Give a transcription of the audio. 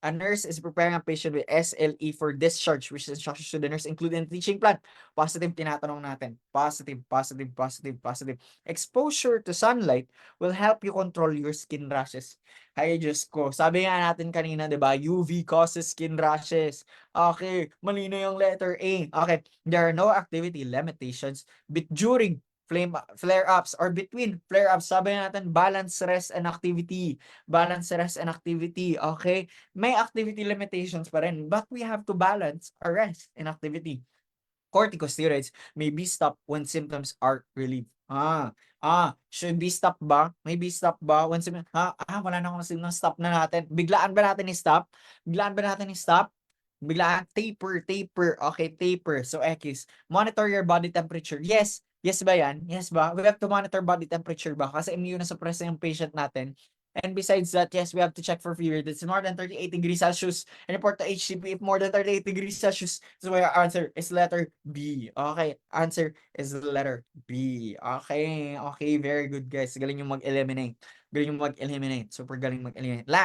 A nurse is preparing a patient with SLE for discharge, which instructions to the nurse include in the teaching plan. Positive, tinatanong natin. Positive, positive, positive, positive. Exposure to sunlight will help you control your skin rashes. Ay, Diyos ko. Sabi nga natin kanina, di ba? UV causes skin rashes. Okay, malino yung letter A. Okay, there are no activity limitations during flare-ups or between flare-ups. Sabi natin, balance, rest, and activity. Balance, rest, and activity. Okay? May activity limitations pa rin, but we have to balance our rest and activity. Corticosteroids may be stopped when symptoms are relieved. Should be stop ba? May be stop ba? When symptoms, wala na akong symptoms, stop na natin. Biglaan ba natin i-stop? Biglaan ba natin i-stop? Biglaan, taper. Okay, taper. So, X. Monitor your body temperature. Yes. Yes ba yan? Yes ba? We have to monitor body temperature ba? Kasi immunosuppressed yung patient natin. And besides that, yes, we have to check for fever that's more than 38 degrees Celsius and report to HCP if more than 38 degrees Celsius. So our answer is letter B. Okay, answer is the letter B. Okay, very good guys. Galing yung mag-eliminate. Super galing mag-eliminate. Last,